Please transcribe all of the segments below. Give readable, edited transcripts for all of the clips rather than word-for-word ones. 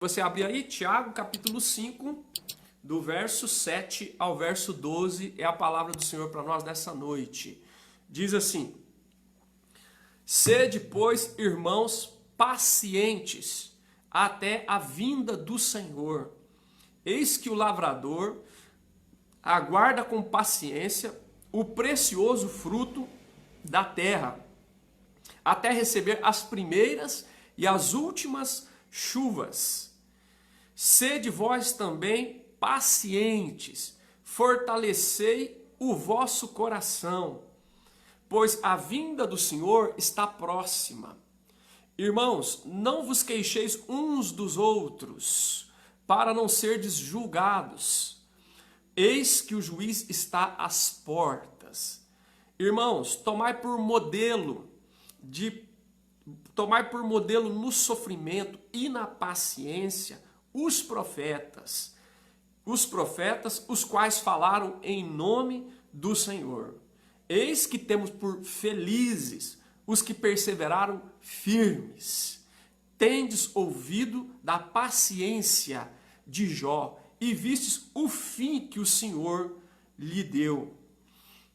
Você abrir aí, Tiago, capítulo 5, do verso 7 ao verso 12, é a palavra do Senhor para nós nessa noite. Diz assim: Sede, pois, irmãos, pacientes até a vinda do Senhor. Eis que o lavrador aguarda com paciência o precioso fruto da terra, até receber as primeiras e as últimas chuvas. Sede vós também pacientes, fortalecei o vosso coração, pois a vinda do Senhor está próxima. Irmãos, não vos queixeis uns dos outros, para não serdes julgados. Eis que o juiz está às portas. Irmãos, tomai por modelo no sofrimento e na paciência os profetas, os quais falaram em nome do Senhor. Eis que temos por felizes os que perseveraram firmes. Tendes ouvido da paciência de Jó e vistes o fim que o Senhor lhe deu.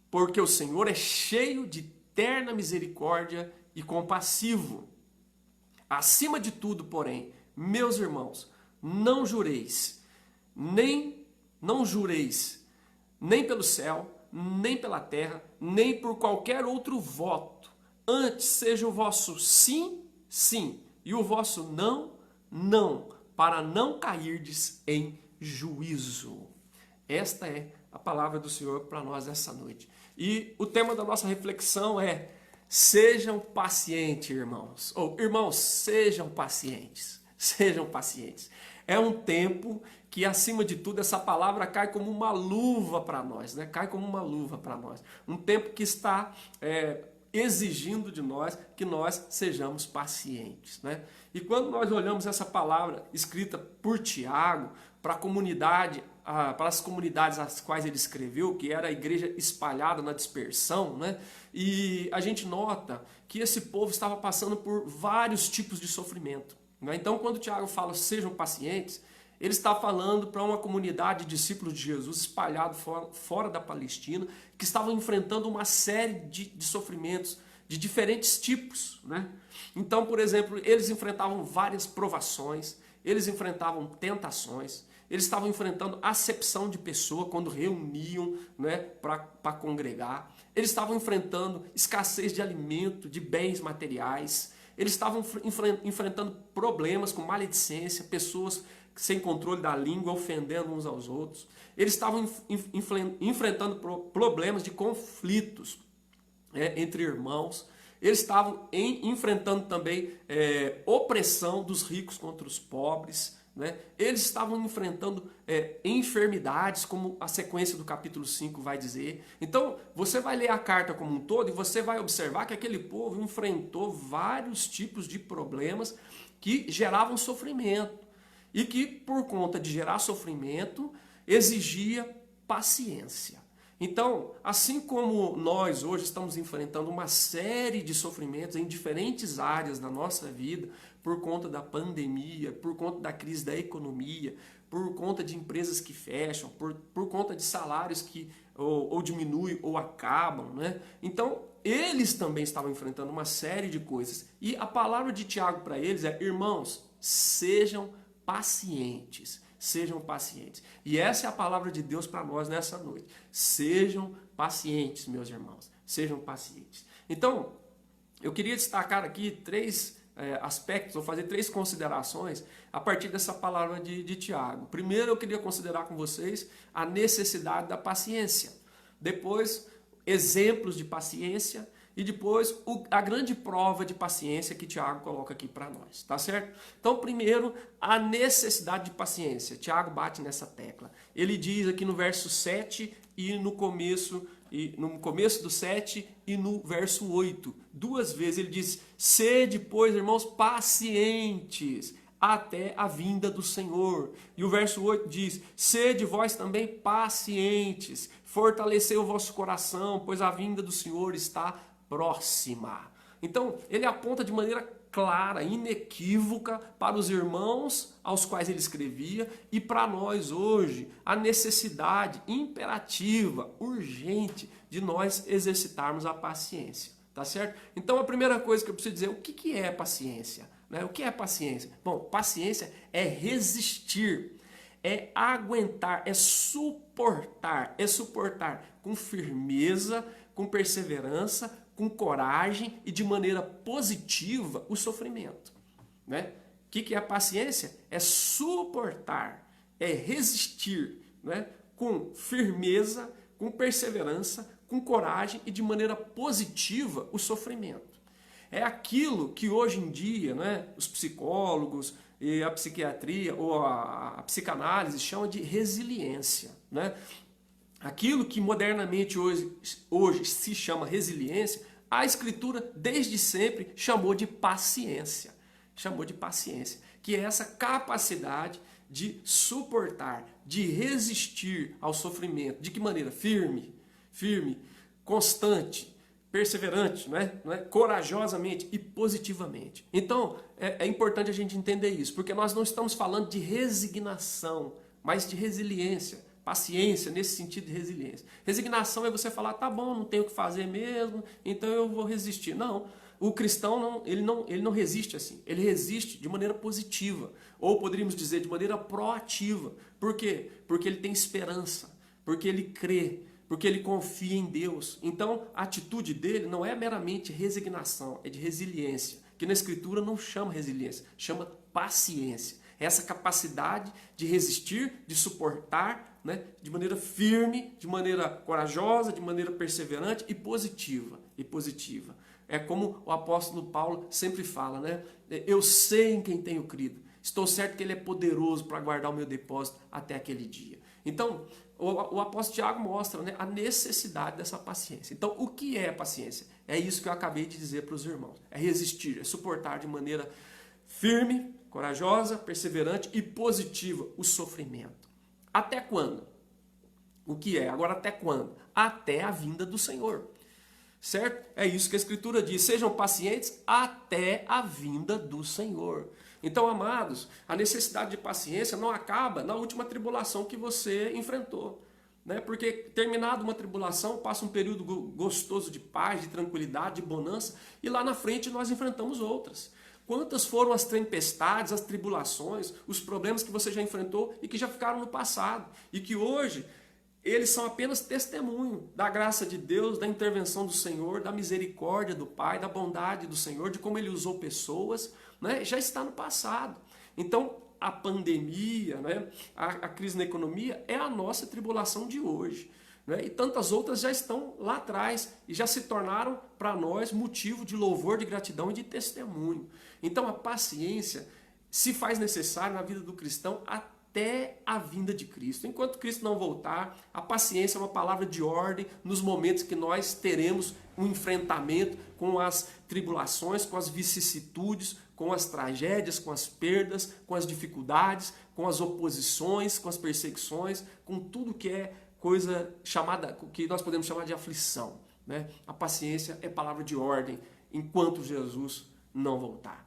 Porque o Senhor é cheio de terna misericórdia e compassivo. Acima de tudo, porém, meus irmãos, não jureis nem pelo céu, nem pela terra, nem por qualquer outro voto. Antes seja o vosso sim, sim, e o vosso não, não, para não cairdes em juízo. Esta é a palavra do Senhor para nós essa noite. E o tema da nossa reflexão é: sejam pacientes, irmãos. Ou, irmãos, sejam pacientes. Sejam pacientes. É um tempo que, acima de tudo, essa palavra cai como uma luva para nós, né? Cai como uma luva para nós. Um tempo que está exigindo de nós que nós sejamos pacientes, né? E quando nós olhamos essa palavra escrita por Tiago para a comunidade, para as comunidades às quais ele escreveu, que era a igreja espalhada na dispersão, né? E a gente nota que esse povo estava passando por vários tipos de sofrimento, né? Então, quando Tiago fala sejam pacientes, ele está falando para uma comunidade de discípulos de Jesus espalhado fora da Palestina, que estavam enfrentando uma série de sofrimentos de diferentes tipos, né? Então, por exemplo, eles enfrentavam várias provações, eles enfrentavam tentações, eles estavam enfrentando acepção de pessoa quando reuniam, né, para congregar. Eles estavam enfrentando escassez de alimento, de bens materiais. Eles estavam enfrentando problemas com maledicência, pessoas sem controle da língua, ofendendo uns aos outros. Eles estavam enfrentando problemas de conflitos entre irmãos. Eles estavam enfrentando também opressão dos ricos contra os pobres, né? Eles estavam enfrentando enfermidades, como a sequência do capítulo 5 vai dizer. Então, você vai ler a carta como um todo e você vai observar que aquele povo enfrentou vários tipos de problemas que geravam sofrimento. E que, por conta de gerar sofrimento, exigia paciência. Então, assim como nós hoje estamos enfrentando uma série de sofrimentos em diferentes áreas da nossa vida, por conta da pandemia, por conta da crise da economia, por conta de empresas que fecham, por conta de salários que ou diminuem ou acabam, né? Então, eles também estavam enfrentando uma série de coisas. E a palavra de Tiago para eles é: irmãos, sejam pacientes. Sejam pacientes. E essa é a palavra de Deus para nós nessa noite. Sejam pacientes, meus irmãos. Sejam pacientes. Então, eu queria destacar aqui três aspectos, vou fazer três considerações a partir dessa palavra de Tiago. Primeiro, eu queria considerar com vocês a necessidade da paciência. Depois, exemplos de paciência. E depois, a grande prova de paciência que Tiago coloca aqui para nós, tá certo? Então, primeiro, a necessidade de paciência. Tiago bate nessa tecla. Ele diz aqui no verso 7 e no começo do 7 e no verso 8. Duas vezes ele diz: sede, pois, irmãos, pacientes até a vinda do Senhor. E o verso 8 diz: sede vós também pacientes, fortalecei o vosso coração, pois a vinda do Senhor está próxima. Então, ele aponta de maneira clara, inequívoca para os irmãos aos quais ele escrevia e para nós hoje, a necessidade imperativa, urgente de nós exercitarmos a paciência, tá certo? Então a primeira coisa que eu preciso dizer, o que é paciência? O que é paciência? Bom, paciência é resistir, é aguentar, é suportar com firmeza, com perseverança, com coragem e de maneira positiva o sofrimento. Né? O que é a paciência? É suportar, é resistir, né? Com firmeza, com perseverança, com coragem e de maneira positiva o sofrimento. É aquilo que hoje em dia, né, os psicólogos e a psiquiatria ou a psicanálise chamam de resiliência. Né? Aquilo que modernamente hoje se chama resiliência, a Escritura desde sempre chamou de paciência. Chamou de paciência, que é essa capacidade de suportar, de resistir ao sofrimento. De que maneira? Firme, constante, perseverante, não é? Corajosamente e positivamente. Então, é importante a gente entender isso, porque nós não estamos falando de resignação, mas de resiliência. Paciência, nesse sentido de resiliência. Resignação é você falar, tá bom, não tenho o que fazer mesmo, então eu vou resistir. Não, o cristão ele não resiste assim. Ele resiste de maneira positiva, ou poderíamos dizer de maneira proativa. Por quê? Porque ele tem esperança, porque ele crê, porque ele confia em Deus. Então, a atitude dele não é meramente resignação, é de resiliência, que na Escritura não chama resiliência, chama paciência. Essa capacidade de resistir, de suportar, né, de maneira firme, de maneira corajosa, de maneira perseverante e positiva. É como o apóstolo Paulo sempre fala, né? Eu sei em quem tenho crido. Estou certo que ele é poderoso para guardar o meu depósito até aquele dia. Então, o apóstolo Tiago mostra, né, a necessidade dessa paciência. Então, o que é a paciência? É isso que eu acabei de dizer para os irmãos. É resistir, é suportar de maneira firme, corajosa, perseverante e positiva o sofrimento. Até quando? O que é? Agora até quando? Até a vinda do Senhor. Certo? É isso que a Escritura diz. Sejam pacientes até a vinda do Senhor. Então, amados, a necessidade de paciência não acaba na última tribulação que você enfrentou. Né? Porque terminada uma tribulação, passa um período gostoso de paz, de tranquilidade, de bonança, e lá na frente nós enfrentamos outras. Quantas foram as tempestades, as tribulações, os problemas que você já enfrentou e que já ficaram no passado e que hoje eles são apenas testemunho da graça de Deus, da intervenção do Senhor, da misericórdia do Pai, da bondade do Senhor, de como Ele usou pessoas, né? Já está no passado. Então, a pandemia, né? a crise na economia é a nossa tribulação de hoje. Né? E tantas outras já estão lá atrás e já se tornaram para nós motivo de louvor, de gratidão e de testemunho. Então a paciência se faz necessária na vida do cristão até a vinda de Cristo. Enquanto Cristo não voltar, a paciência é uma palavra de ordem nos momentos que nós teremos um enfrentamento com as tribulações, com as vicissitudes, com as tragédias, com as perdas, com as dificuldades, com as oposições, com as perseguições, com tudo que é coisa chamada, que nós podemos chamar de aflição. Né? A paciência é palavra de ordem enquanto Jesus não voltar.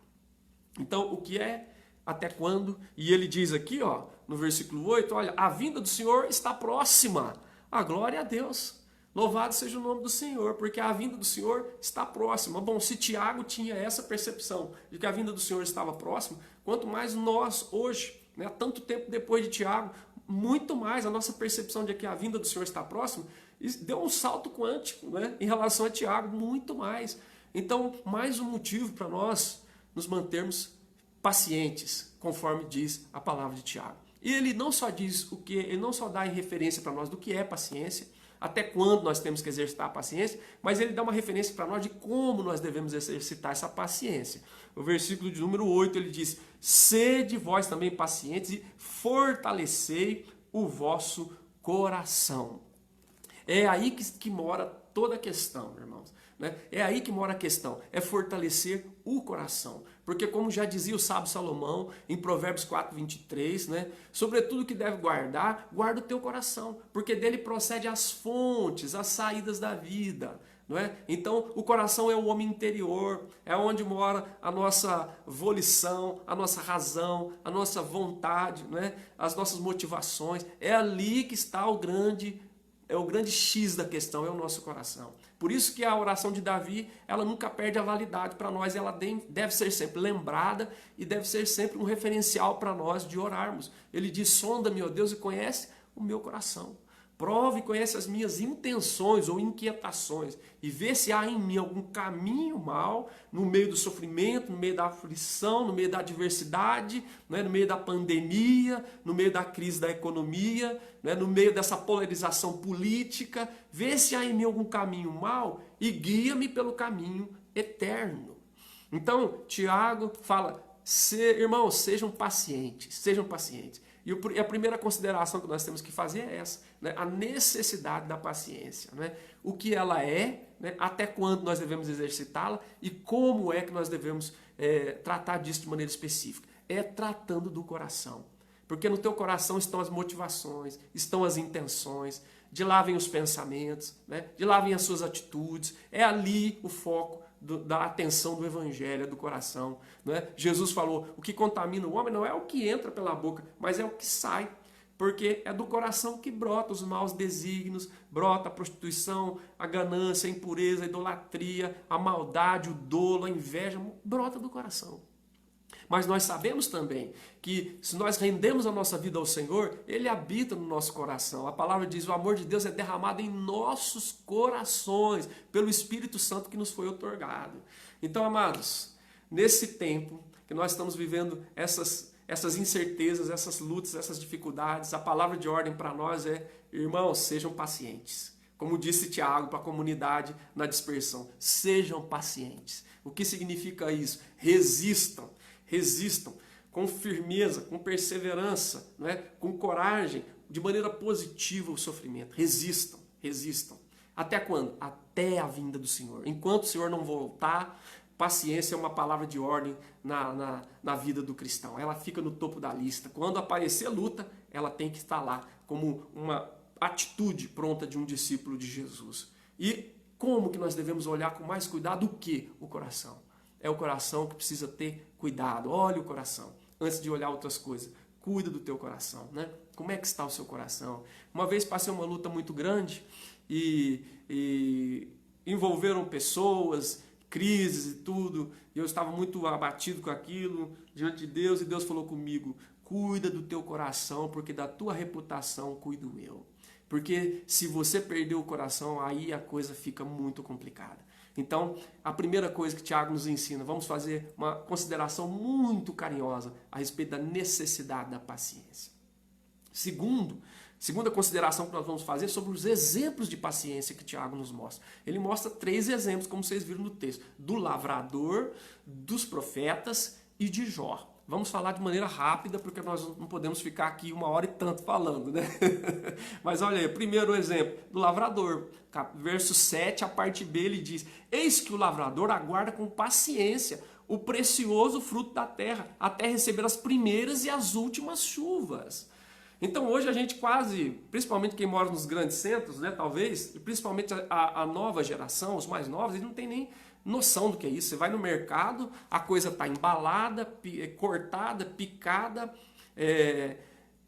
Então, o que é? Até quando? E ele diz aqui, ó, no versículo 8, olha, a vinda do Senhor está próxima. A glória a Deus. Louvado seja o nome do Senhor, porque a vinda do Senhor está próxima. Bom, se Tiago tinha essa percepção de que a vinda do Senhor estava próxima, quanto mais nós hoje, né, tanto tempo depois de Tiago, muito mais a nossa percepção de que a vinda do Senhor está próxima, deu um salto quântico, né, em relação a Tiago, muito mais. Então, mais um motivo para nós nos mantermos pacientes, conforme diz a palavra de Tiago. E ele não só diz o que, ele não só dá em referência para nós do que é paciência, até quando nós temos que exercitar a paciência, mas ele dá uma referência para nós de como nós devemos exercitar essa paciência. O versículo de número 8, ele diz, sede vós também pacientes e fortalecei o vosso coração. É aí que mora toda a questão, irmãos. Né? É aí que mora a questão, é fortalecer o coração. Porque como já dizia o sábio Salomão em Provérbios 4:23, né? Sobretudo que deve guarda o teu coração, porque dele procede as fontes, as saídas da vida. não é? Então, o coração é o homem interior, é onde mora a nossa volição, a nossa razão, a nossa vontade, não é? As nossas motivações. É ali que está o grande X da questão, é o nosso coração. Por isso que a oração de Davi, ela nunca perde a validade para nós, ela deve ser sempre lembrada e deve ser sempre um referencial para nós de orarmos. Ele diz: sonda-me, ó Deus, e conhece o meu coração. Prove e conhece as minhas intenções ou inquietações e vê se há em mim algum caminho mau no meio do sofrimento, no meio da aflição, no meio da adversidade, né, no meio da pandemia, no meio da crise da economia, né, no meio dessa polarização política. Vê se há em mim algum caminho mau e guia-me pelo caminho eterno. Então, Tiago fala: irmãos, sejam pacientes, sejam pacientes. E a primeira consideração que nós temos que fazer é essa, né? A necessidade da paciência, né? O que ela é, né? Até quando nós devemos exercitá-la e como é que nós devemos tratar disso de maneira específica. É tratando do coração. Porque no teu coração estão as motivações, estão as intenções, de lá vêm os pensamentos, né? De lá vêm as suas atitudes. É ali o foco da atenção do evangelho, do coração, não é? Jesus falou: o que contamina o homem não é o que entra pela boca, mas é o que sai, porque é do coração que brota os maus desígnios, brota a prostituição, a ganância, a impureza, a idolatria, a maldade, o dolo, a inveja, brota do coração. Mas nós sabemos também que se nós rendemos a nossa vida ao Senhor, Ele habita no nosso coração. A palavra diz: o amor de Deus é derramado em nossos corações, pelo Espírito Santo que nos foi otorgado. Então, amados, nesse tempo que nós estamos vivendo essas incertezas, essas lutas, essas dificuldades, a palavra de ordem para nós é: irmãos, sejam pacientes. Como disse Tiago para a comunidade na dispersão, sejam pacientes. O que significa isso? Resistam com firmeza, com perseverança, não é? Com coragem, de maneira positiva o sofrimento. Resistam. Até quando? Até a vinda do Senhor. Enquanto o Senhor não voltar, paciência é uma palavra de ordem na vida do cristão. Ela fica no topo da lista. Quando aparecer luta, ela tem que estar lá como uma atitude pronta de um discípulo de Jesus. E como que nós devemos olhar com mais cuidado o quê? O coração. É o coração que precisa ter cuidado. Olha o coração, antes de olhar outras coisas. Cuida do teu coração, né? Como é que está o seu coração? Uma vez passei uma luta muito grande e envolveram pessoas, crises e tudo. E eu estava muito abatido com aquilo diante de Deus. E Deus falou comigo: cuida do teu coração, porque da tua reputação cuido eu. Porque se você perder o coração, aí a coisa fica muito complicada. Então, a primeira coisa que Tiago nos ensina, vamos fazer uma consideração muito carinhosa a respeito da necessidade da paciência. Segunda consideração que nós vamos fazer sobre os exemplos de paciência que Tiago nos mostra. Ele mostra 3 exemplos, como vocês viram no texto: do lavrador, dos profetas e de Jó. Vamos falar de maneira rápida, porque nós não podemos ficar aqui 1 hora e tanto falando, né? Mas olha aí, primeiro exemplo, do lavrador. Verso 7, a parte B, ele diz: eis que o lavrador aguarda com paciência o precioso fruto da terra, até receber as primeiras e as últimas chuvas. Então hoje a gente quase, principalmente quem mora nos grandes centros, né, talvez, principalmente a nova geração, os mais novos, eles não tem nem noção do que é isso. Você vai no mercado, a coisa está embalada, cortada, picada,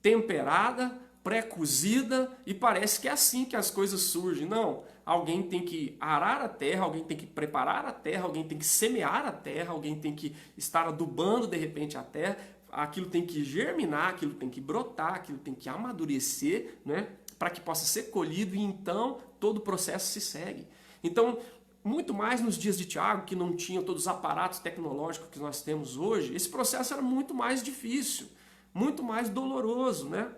temperada, pré-cozida, e parece que é assim que as coisas surgem. Não, alguém tem que arar a terra, alguém tem que preparar a terra, alguém tem que semear a terra, alguém tem que estar adubando de repente a terra, aquilo tem que germinar, aquilo tem que brotar, aquilo tem que amadurecer, né, para que possa ser colhido, e então todo o processo se segue. Então, muito mais nos dias de Tiago, que não tinham todos os aparatos tecnológicos que nós temos hoje, esse processo era muito mais difícil, muito mais doloroso, né?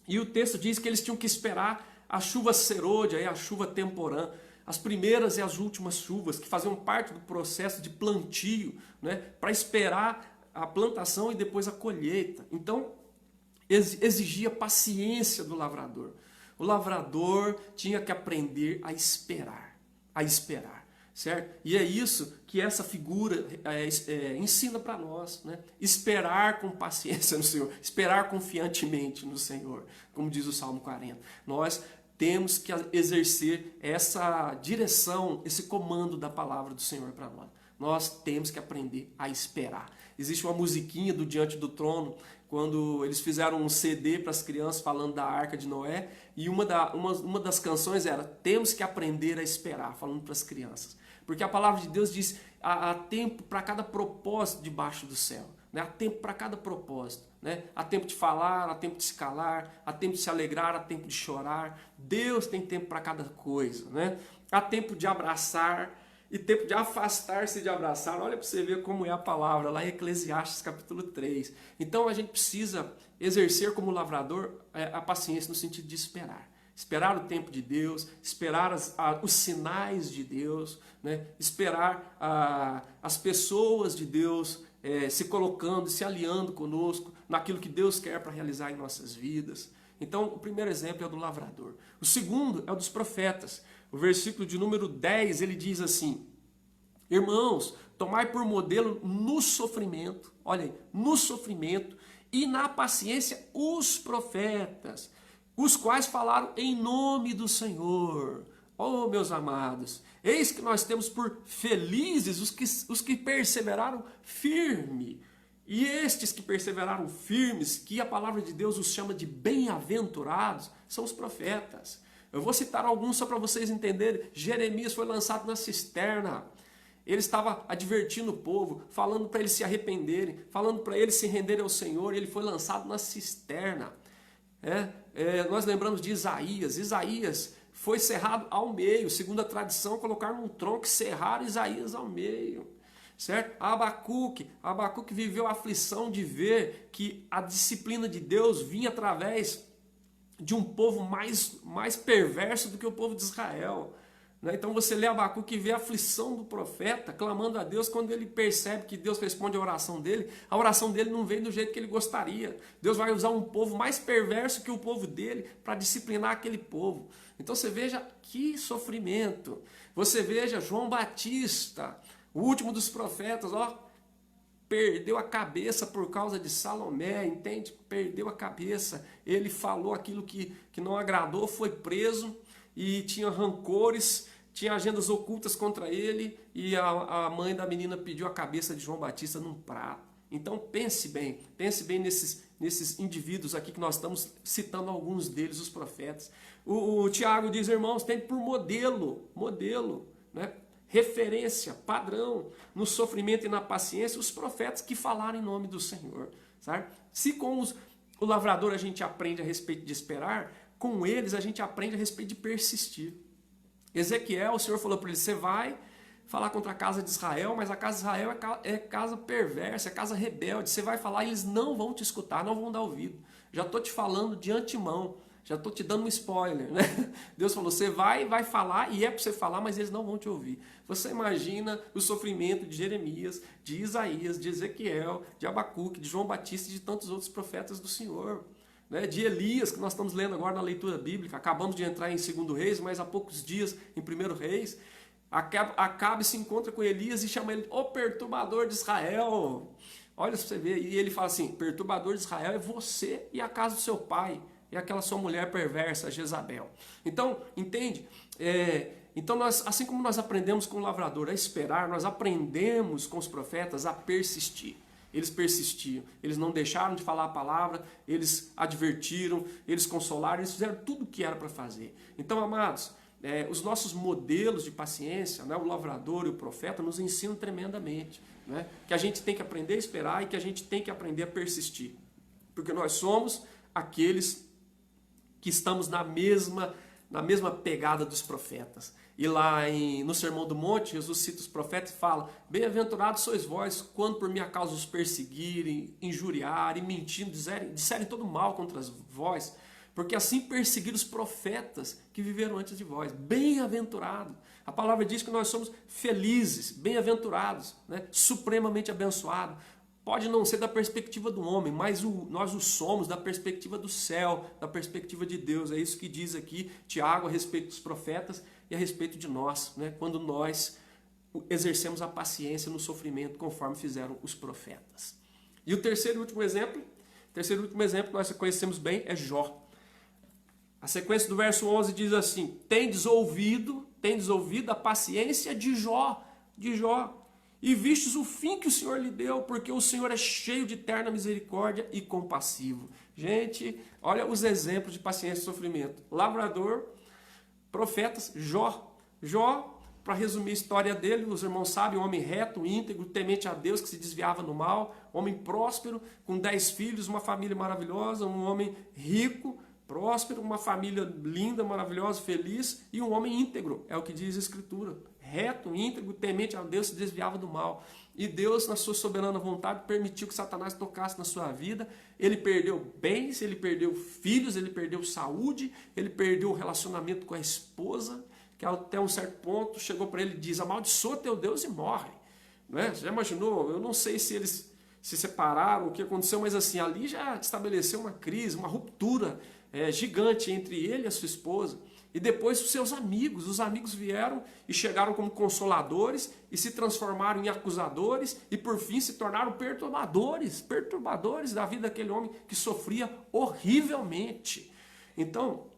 E o texto diz que eles tinham que esperar a chuva serôdia, a chuva temporã, as primeiras e as últimas chuvas, que faziam parte do processo de plantio, né? Para esperar a plantação e depois a colheita. Então, exigia paciência do lavrador. O lavrador tinha que aprender a esperar, certo? E é isso que essa figura ensina para nós, né? Esperar com paciência no Senhor, esperar confiantemente no Senhor, como diz o Salmo 40. Nós temos que exercer essa direção, esse comando da palavra do Senhor para nós. Nós temos que aprender a esperar. Existe uma musiquinha do Diante do Trono, quando eles fizeram um CD para as crianças falando da Arca de Noé, e uma das canções era "Temos que aprender a esperar", falando para as crianças. Porque a palavra de Deus diz, há tempo para cada propósito debaixo do céu. Né? Há tempo para cada propósito. Né? Há tempo de falar, há tempo de se calar, há tempo de se alegrar, há tempo de chorar. Deus tem tempo para cada coisa. Né? Há tempo de abraçar e tempo de afastar-se de abraçar. Olha para você ver como é a palavra lá em Eclesiastes capítulo 3. Então a gente precisa exercer como lavrador a paciência no sentido de esperar. Esperar o tempo de Deus, esperar os sinais de Deus, né? Esperar as pessoas de Deus se colocando, se aliando conosco naquilo que Deus quer para realizar em nossas vidas. Então, o primeiro exemplo é o do lavrador. O segundo é o dos profetas. O versículo de número 10, ele diz assim: irmãos, tomai por modelo no sofrimento, olha aí, no sofrimento e na paciência os profetas, os quais falaram em nome do Senhor. Oh, meus amados, eis que nós temos por felizes os que perseveraram firme. E estes que perseveraram firmes, que a palavra de Deus os chama de bem-aventurados, são os profetas. Eu vou citar alguns só para vocês entenderem. Jeremias foi lançado na cisterna. Ele estava advertindo o povo, falando para eles se arrependerem, falando para eles se renderem ao Senhor, e ele foi lançado na cisterna. Nós lembramos de Isaías. Isaías foi cerrado ao meio. Segundo a tradição, colocaram um tronco e serraram Isaías ao meio. Certo? Abacuque viveu a aflição de ver que a disciplina de Deus vinha através de um povo mais perverso do que o povo de Israel. Então você lê Abacuque e vê a aflição do profeta clamando a Deus. Quando ele percebe que Deus responde a oração dele não vem do jeito que ele gostaria. Deus vai usar um povo mais perverso que o povo dele para disciplinar aquele povo. Então você veja que sofrimento. Você veja João Batista, o último dos profetas, perdeu a cabeça por causa de Salomé, entende? Perdeu a cabeça. Ele falou aquilo que não agradou, foi preso e tinha rancores, tinha agendas ocultas contra ele, e a mãe da menina pediu a cabeça de João Batista num prato. Então pense bem nesses indivíduos aqui que nós estamos citando alguns deles, os profetas. O Tiago diz, irmãos, tem por modelo, né? Referência, padrão, no sofrimento e na paciência, os profetas que falaram em nome do Senhor. Sabe? Se com o lavrador a gente aprende a respeito de esperar, com eles a gente aprende a respeito de persistir. Ezequiel, o Senhor falou para ele, você vai falar contra a casa de Israel, mas a casa de Israel é casa perversa, é casa rebelde. Você vai falar e eles não vão te escutar, não vão dar ouvido. Já estou te falando de antemão. Já estou te dando um spoiler, né? Deus falou, você vai falar, e é para você falar, mas eles não vão te ouvir. Você imagina o sofrimento de Jeremias, de Isaías, de Ezequiel, de Abacuque, de João Batista e de tantos outros profetas do Senhor. Né? De Elias, que nós estamos lendo agora na leitura bíblica. Acabamos de entrar em 2 Reis, mas há poucos dias em 1 Reis. Acabe se encontra com Elias e chama ele o perturbador de Israel. Olha para você ver, e ele fala assim, perturbador de Israel é você e a casa do seu pai. E aquela sua mulher perversa, Jezabel. Então, entende? Então, assim como nós aprendemos com o lavrador a esperar, nós aprendemos com os profetas a persistir. Eles persistiam, eles não deixaram de falar a palavra, eles advertiram, eles consolaram, eles fizeram tudo o que era para fazer. Então, amados, os nossos modelos de paciência, né, o lavrador e o profeta, nos ensinam tremendamente. Né, que a gente tem que aprender a esperar e que a gente tem que aprender a persistir. Porque nós somos aqueles que estamos na mesma pegada dos profetas. E lá no Sermão do Monte, Jesus cita os profetas e fala, bem-aventurados sois vós, quando por minha causa os perseguirem, injuriarem, mentindo, disserem todo mal contra vós, porque assim perseguiram os profetas que viveram antes de vós. Bem-aventurado. A palavra diz que nós somos felizes, bem-aventurados, né? Supremamente abençoados. Pode não ser da perspectiva do homem, mas nós o somos da perspectiva do céu, da perspectiva de Deus. É isso que diz aqui Tiago a respeito dos profetas e a respeito de nós, né? Quando nós exercemos a paciência no sofrimento, conforme fizeram os profetas. E o terceiro e último exemplo que nós conhecemos bem é Jó. A sequência do verso 11 diz assim: tendes ouvido a paciência de Jó, e vistes o fim que o Senhor lhe deu, porque o Senhor é cheio de terna misericórdia e compassivo. Gente, olha os exemplos de paciência e sofrimento. Lavrador, profetas, Jó. Jó, para resumir a história dele, os irmãos sabem, um homem reto, íntegro, temente a Deus, que se desviava no mal, homem próspero, com 10 filhos, uma família maravilhosa, um homem rico, próspero, uma família linda, maravilhosa, feliz, e um homem íntegro, é o que diz a Escritura. Reto, íntegro, temente a Deus, se desviava do mal. E Deus, na sua soberana vontade, permitiu que Satanás tocasse na sua vida. Ele perdeu bens, ele perdeu filhos, ele perdeu saúde, ele perdeu o relacionamento com a esposa, que até um certo ponto chegou para ele e diz: amaldiçoa teu Deus e morre. Não é? Você já imaginou? Eu não sei se eles se separaram, o que aconteceu, mas assim, ali já estabeleceu uma crise, uma ruptura gigante entre ele e a sua esposa. E depois os seus amigos, vieram e chegaram como consoladores e se transformaram em acusadores e por fim se tornaram perturbadores da vida daquele homem que sofria horrivelmente. Então,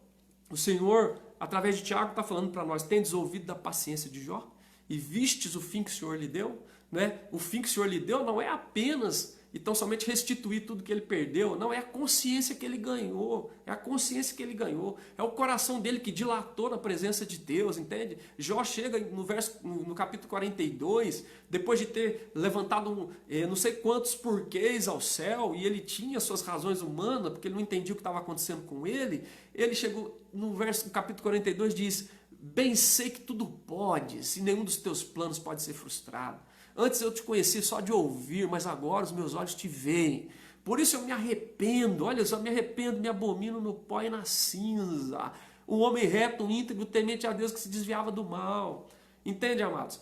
o Senhor, através de Tiago, está falando para nós: tendes ouvido da paciência de Jó e vistes o fim que o Senhor lhe deu? Né? O fim que o Senhor lhe deu não é apenas e tão somente restituir tudo que ele perdeu. Não, é a consciência que ele ganhou. É a consciência que ele ganhou. É o coração dele que dilatou na presença de Deus, entende? Jó chega no capítulo 42, depois de ter levantado não sei quantos porquês ao céu, e ele tinha suas razões humanas, porque ele não entendia o que estava acontecendo com ele. Ele chegou no capítulo 42, diz: bem sei que tudo podes, e nenhum dos teus planos pode ser frustrado. Antes eu te conheci só de ouvir, mas agora os meus olhos te veem. Por isso eu me arrependo, olha só, me arrependo, me abomino no pó e na cinza. Um homem reto, íntegro, temente a Deus, que se desviava do mal. Entende, amados?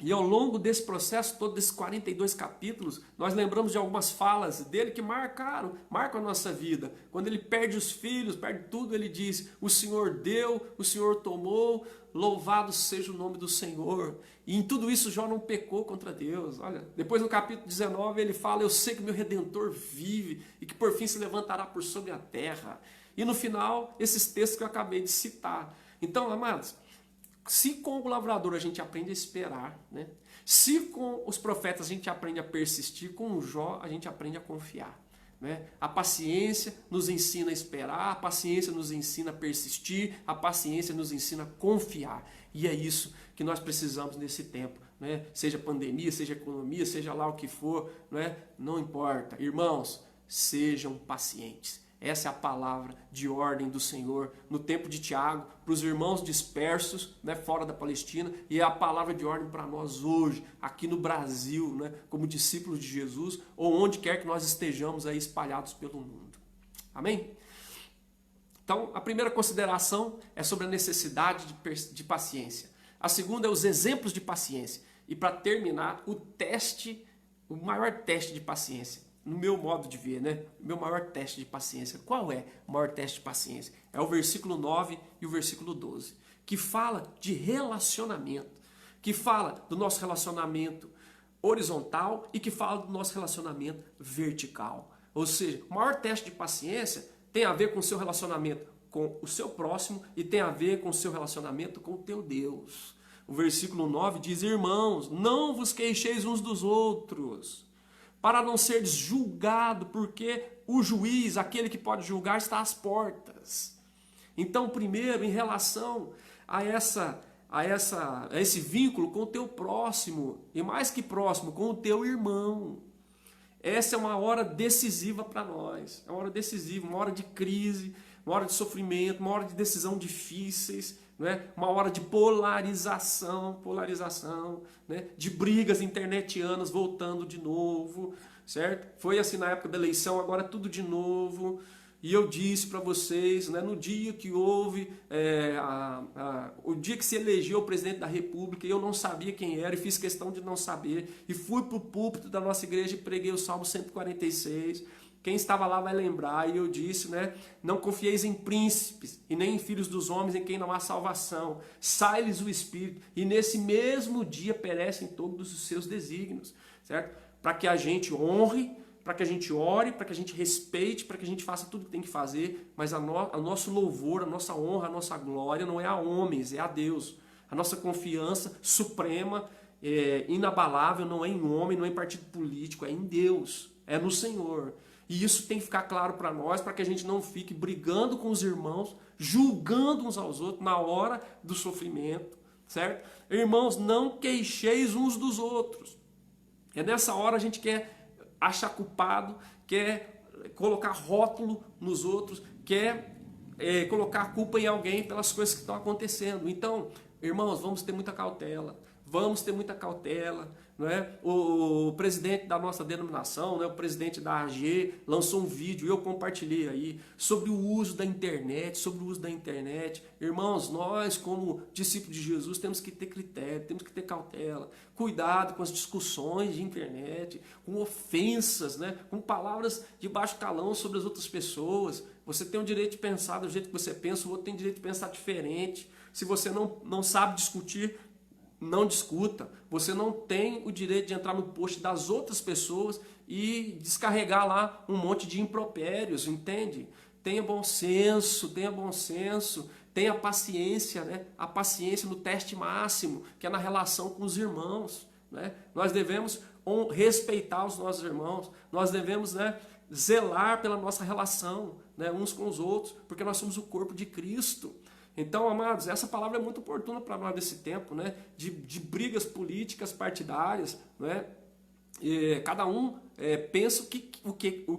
E ao longo desse processo, todo desses 42 capítulos, nós lembramos de algumas falas dele que marcam a nossa vida. Quando ele perde os filhos, perde tudo, ele diz: o Senhor deu, o Senhor tomou, louvado seja o nome do Senhor. E em tudo isso Jó não pecou contra Deus. Olha, depois no capítulo 19 ele fala: eu sei que meu Redentor vive e que por fim se levantará por sobre a terra. E no final, esses textos que eu acabei de citar. Então, amados, se com o lavrador a gente aprende a esperar, né? Se com os profetas a gente aprende a persistir, com o Jó a gente aprende a confiar. Né? A paciência nos ensina a esperar, a paciência nos ensina a persistir, a paciência nos ensina a confiar. E é isso que nós precisamos nesse tempo. Né? Seja pandemia, seja economia, seja lá o que for, né? Não importa. Irmãos, sejam pacientes. Essa é a palavra de ordem do Senhor no tempo de Tiago, para os irmãos dispersos, né, fora da Palestina, e é a palavra de ordem para nós hoje, aqui no Brasil, né, como discípulos de Jesus, ou onde quer que nós estejamos aí espalhados pelo mundo. Amém? Então, a primeira consideração é sobre a necessidade de paciência. A segunda é os exemplos de paciência. E para terminar, o maior teste de paciência. No meu modo de ver, né? O meu maior teste de paciência. Qual é o maior teste de paciência? É o versículo 9 e o versículo 12, que fala de relacionamento, que fala do nosso relacionamento horizontal e que fala do nosso relacionamento vertical. Ou seja, o maior teste de paciência tem a ver com o seu relacionamento com o seu próximo e tem a ver com o seu relacionamento com o teu Deus. O versículo 9 diz: irmãos, não vos queixeis uns dos outros, para não seres julgado, porque o juiz, aquele que pode julgar, está às portas. Então, primeiro, em relação a esse vínculo com o teu próximo, e mais que próximo, com o teu irmão. Essa é uma hora decisiva para nós. É uma hora decisiva, uma hora de crise, uma hora de sofrimento, uma hora de decisão difíceis, né? Uma hora de polarização, né? De brigas internetianas voltando de novo, certo? Foi assim na época da eleição, agora tudo de novo. E eu disse para vocês, né, no dia que houve, o dia que se elegeu o presidente da República, eu não sabia quem era e fiz questão de não saber. E fui para o púlpito da nossa igreja e preguei o Salmo 146. Quem estava lá vai lembrar, e eu disse, né, não confieis em príncipes e nem em filhos dos homens em quem não há salvação. Sai-lhes o Espírito e nesse mesmo dia perecem todos os seus desígnios, certo? Para que a gente honre, para que a gente ore, para que a gente respeite, para que a gente faça tudo que tem que fazer, mas o nosso louvor, a nossa honra, a nossa glória não é a homens, é a Deus. A nossa confiança suprema, inabalável, não é em homem, não é em partido político, é em Deus, é no Senhor. E isso tem que ficar claro para nós, para que a gente não fique brigando com os irmãos, julgando uns aos outros na hora do sofrimento, certo? Irmãos, não queixeis uns dos outros. É nessa hora a gente quer achar culpado, quer colocar rótulo nos outros, quer colocar a culpa em alguém pelas coisas que estão acontecendo. Então, irmãos, vamos ter muita cautela. Vamos ter muita cautela, não é? O presidente da nossa denominação, né, o presidente da AG, lançou um vídeo, eu compartilhei aí, sobre o uso da internet, Irmãos, nós como discípulos de Jesus temos que ter critério, temos que ter cautela, cuidado com as discussões de internet, com ofensas, né, com palavras de baixo calão sobre as outras pessoas. Você tem o direito de pensar do jeito que você pensa, o outro tem o direito de pensar diferente. Se você não sabe discutir, não discuta. Você não tem o direito de entrar no post das outras pessoas e descarregar lá um monte de impropérios, entende? Tenha bom senso, tenha paciência, né? A paciência no teste máximo, que é na relação com os irmãos, né? Nós devemos respeitar os nossos irmãos, nós devemos, né, zelar pela nossa relação, né, uns com os outros, porque nós somos o corpo de Cristo. Então, amados, essa palavra é muito oportuna para nós nesse tempo, né? De brigas políticas partidárias, né? Cada um pensa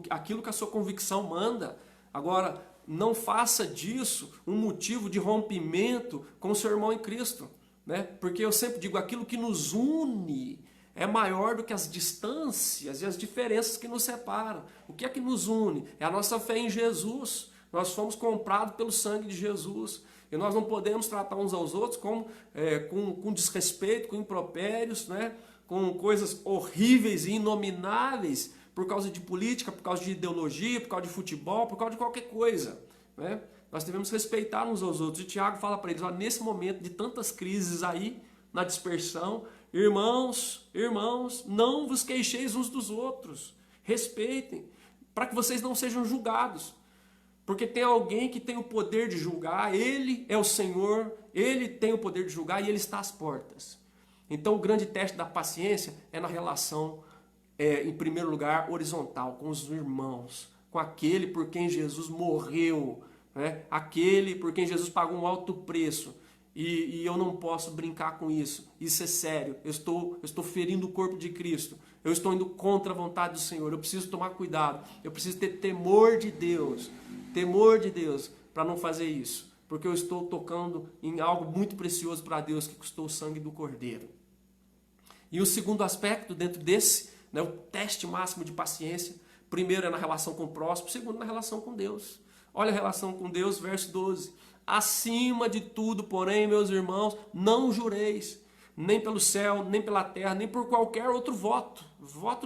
aquilo que a sua convicção manda. Agora, não faça disso um motivo de rompimento com o seu irmão em Cristo, né? Porque eu sempre digo, aquilo que nos une é maior do que as distâncias e as diferenças que nos separam. O que é que nos une? É a nossa fé em Jesus. Nós fomos comprados pelo sangue de Jesus. E nós não podemos tratar uns aos outros com desrespeito, com impropérios, né? Com coisas horríveis e inomináveis por causa de política, por causa de ideologia, por causa de futebol, por causa de qualquer coisa, né? Nós devemos respeitar uns aos outros. E Tiago fala para eles, ó, nesse momento de tantas crises aí, na dispersão, irmãos, não vos queixeis uns dos outros. Respeitem, para que vocês não sejam julgados. Porque tem alguém que tem o poder de julgar, ele é o Senhor, ele tem o poder de julgar e ele está às portas. Então o grande teste da paciência é na relação, em primeiro lugar, horizontal, com os irmãos, com aquele por quem Jesus morreu, né? Aquele por quem Jesus pagou um alto preço. E eu não posso brincar com isso. Isso é sério. Eu estou ferindo o corpo de Cristo. Eu estou indo contra a vontade do Senhor. Eu preciso tomar cuidado. Eu preciso ter temor de Deus. Temor de Deus para não fazer isso. Porque eu estou tocando em algo muito precioso para Deus, que custou o sangue do Cordeiro. E o segundo aspecto dentro desse, né, o teste máximo de paciência, primeiro é na relação com o próximo, segundo na relação com Deus. Olha a relação com Deus, verso 12. Acima de tudo, porém, meus irmãos, não jureis, nem pelo céu, nem pela terra, nem por qualquer outro voto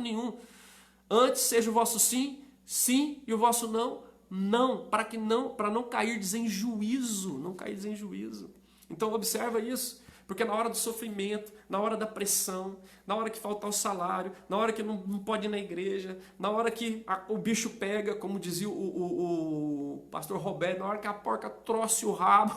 nenhum. Antes seja o vosso sim, sim, e o vosso não, não, para não cairdes em juízo, não cairdes em juízo. Então observa isso, porque na hora do sofrimento, na hora da pressão, na hora que faltar o salário, na hora que não pode ir na igreja, na hora que o bicho pega, como dizia o pastor Roberto, na hora que a porca trouxe o rabo,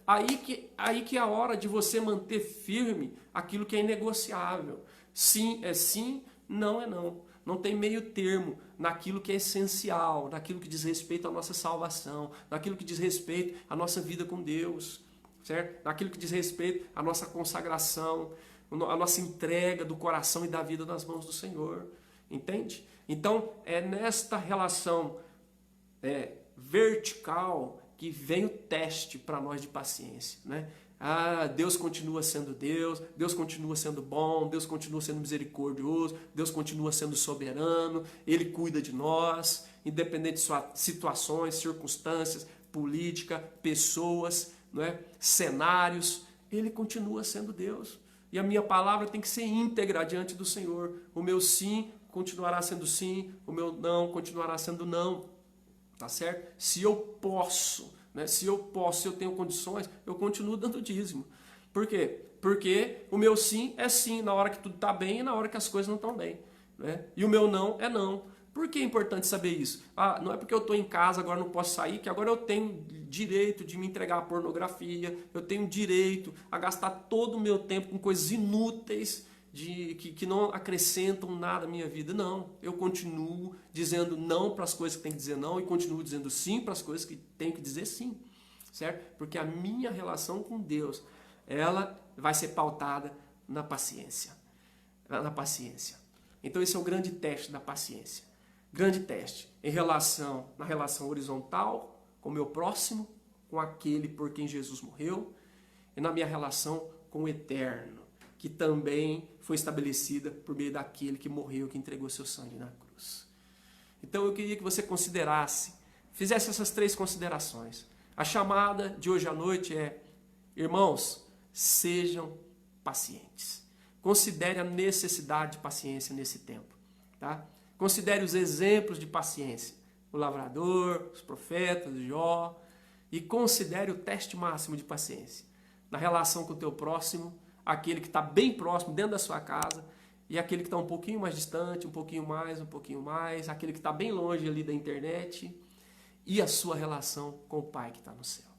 aí que é a hora de você manter firme aquilo que é inegociável. Sim é sim, não é não. Não tem meio termo naquilo que é essencial, naquilo que diz respeito à nossa salvação, naquilo que diz respeito à nossa vida com Deus, certo? Naquilo que diz respeito à nossa consagração, à nossa entrega do coração e da vida nas mãos do Senhor, entende? Então, é nesta relação vertical que vem o teste para nós de paciência, né? Ah, Deus continua sendo Deus, Deus continua sendo bom, Deus continua sendo misericordioso, Deus continua sendo soberano, Ele cuida de nós, independente de suas situações, circunstâncias, política, pessoas, não é? Cenários, Ele continua sendo Deus. E a minha palavra tem que ser íntegra diante do Senhor. O meu sim continuará sendo sim, o meu não continuará sendo não. Tá certo? Se eu posso, né? Se eu tenho condições, eu continuo dando dízimo. Por quê? Porque o meu sim é sim na hora que tudo está bem e na hora que as coisas não estão bem, né? E o meu não é não. Por que é importante saber isso? Ah, não é porque eu estou em casa, agora não posso sair, que agora eu tenho direito de me entregar à pornografia, eu tenho direito a gastar todo o meu tempo com coisas inúteis, que não acrescentam nada à minha vida. Não, eu continuo dizendo não para as coisas que tem que dizer não e continuo dizendo sim para as coisas que tenho que dizer sim, certo? Porque a minha relação com Deus, ela vai ser pautada na paciência. Na paciência. Então esse é o grande teste da paciência. Grande teste na relação horizontal com o meu próximo, com aquele por quem Jesus morreu, e na minha relação com o eterno, que também foi estabelecida por meio daquele que morreu, que entregou seu sangue na cruz. Então eu queria que você considerasse, fizesse essas 3 considerações. A chamada de hoje à noite é: irmãos, sejam pacientes. Considere a necessidade de paciência nesse tempo, tá? Considere os exemplos de paciência, o lavrador, os profetas, Jó, e considere o teste máximo de paciência na relação com o teu próximo, aquele que está bem próximo dentro da sua casa e aquele que está um pouquinho mais distante, um pouquinho mais, aquele que está bem longe ali da internet, e a sua relação com o Pai que está no céu.